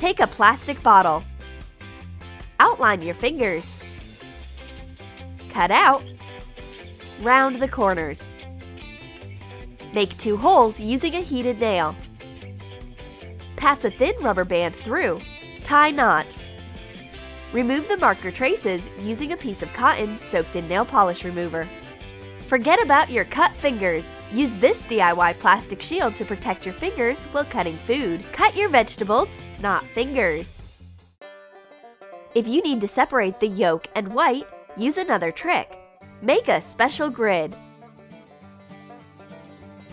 Take a plastic bottle. Outline your fingers. Cut out. Round the corners. Make 2 holes using a heated nail. Pass a thin rubber band through. Tie knots. Remove the marker traces using a piece of cotton soaked in nail polish remover. Forget about your cut fingers. Use this DIY plastic shield to protect your fingers while cutting food. Cut your vegetables, not fingers. If you need to separate the yolk and white, use another trick. Make a special grid.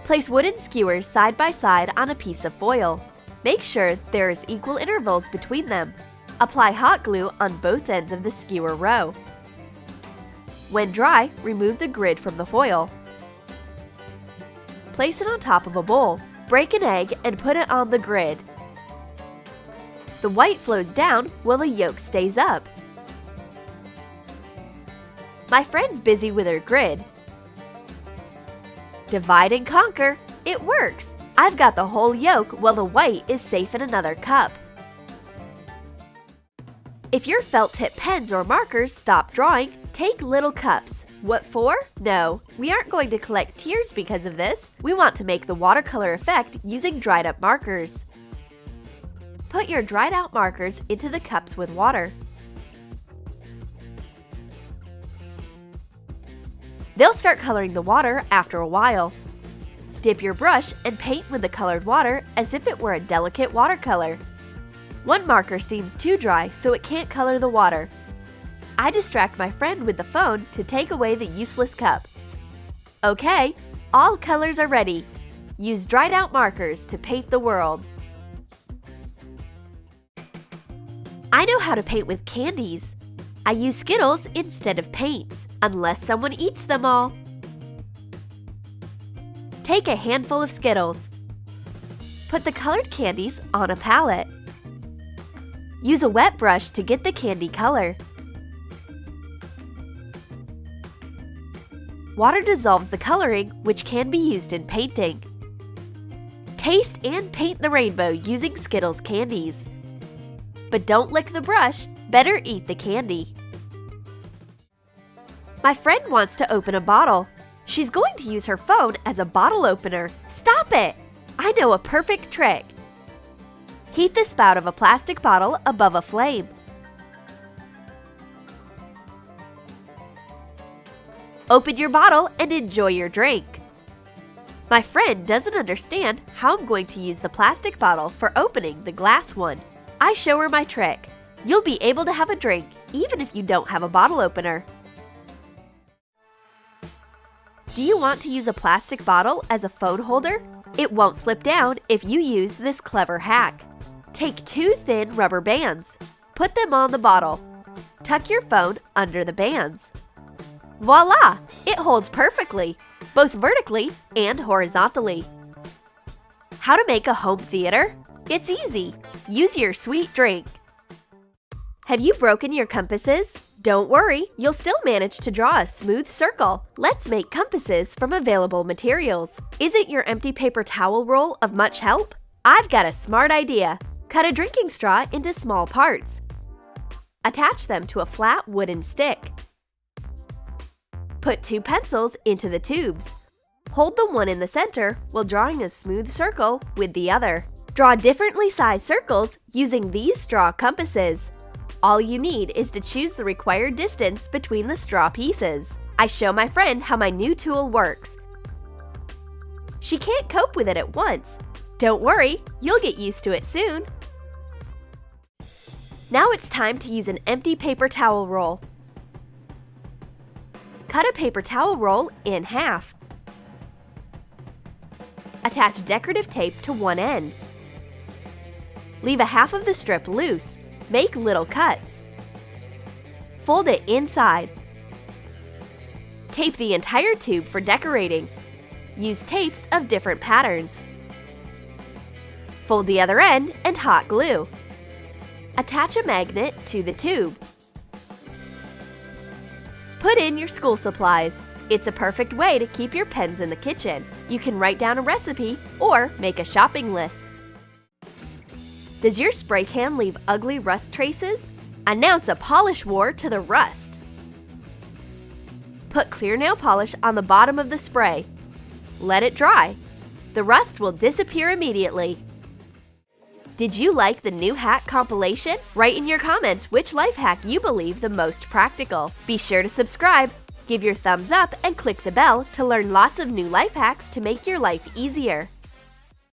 Place wooden skewers side by side on a piece of foil. Make sure there is equal intervals between them. Apply hot glue on both ends of the skewer row. When dry, remove the grid from the foil. Place it on top of a bowl. Break an egg and put it on the grid. The white flows down while the yolk stays up. My friend's busy with her grid. Divide and conquer. It works! I've got the whole yolk while the white is safe in another cup. If your felt tip pens or markers stop drawing, take little cups. What for? No, we aren't going to collect tears because of this. We want to make the watercolor effect using dried up markers. Put your dried out markers into the cups with water. They'll start coloring the water after a while. Dip your brush and paint with the colored water as if it were a delicate watercolor. One marker seems too dry, so it can't color the water. I distract my friend with the phone to take away the useless cup. Okay, all colors are ready. Use dried out markers to paint the world. I know how to paint with candies. I use Skittles instead of paints, unless someone eats them all. Take a handful of Skittles. Put the colored candies on a palette. Use a wet brush to get the candy color. Water dissolves the coloring, which can be used in painting. Taste and paint the rainbow using Skittles candies. But don't lick the brush, better eat the candy. My friend wants to open a bottle. She's going to use her phone as a bottle opener. Stop it! I know a perfect trick. Heat the spout of a plastic bottle above a flame. Open your bottle and enjoy your drink. My friend doesn't understand how I'm going to use the plastic bottle for opening the glass one. I show her my trick. You'll be able to have a drink even if you don't have a bottle opener. Do you want to use a plastic bottle as a phone holder? It won't slip down if you use this clever hack. Take 2 thin rubber bands. Put them on the bottle. Tuck your phone under the bands. Voila! It holds perfectly, both vertically and horizontally. How to make a home theater? It's easy. Use your sweet drink. Have you broken your compasses? Don't worry, you'll still manage to draw a smooth circle. Let's make compasses from available materials. Isn't your empty paper towel roll of much help? I've got a smart idea. Cut a drinking straw into small parts. Attach them to a flat wooden stick. Put 2 pencils into the tubes. Hold the one in the center while drawing a smooth circle with the other. Draw differently sized circles using these straw compasses. All you need is to choose the required distance between the straw pieces. I show my friend how my new tool works. She can't cope with it at once. Don't worry, you'll get used to it soon. Now it's time to use an empty paper towel roll. Cut a paper towel roll in half. Attach decorative tape to one end. Leave a half of the strip loose. Make little cuts. Fold it inside. Tape the entire tube for decorating. Use tapes of different patterns. Fold the other end and hot glue. Attach a magnet to the tube. Put in your school supplies. It's a perfect way to keep your pens in the kitchen. You can write down a recipe or make a shopping list. Does your spray can leave ugly rust traces? Announce a polish war to the rust. Put clear nail polish on the bottom of the spray. Let it dry. The rust will disappear immediately. Did you like the new hack compilation? Write in your comments which life hack you believe the most practical. Be sure to subscribe, give your thumbs up, and click the bell to learn lots of new life hacks to make your life easier.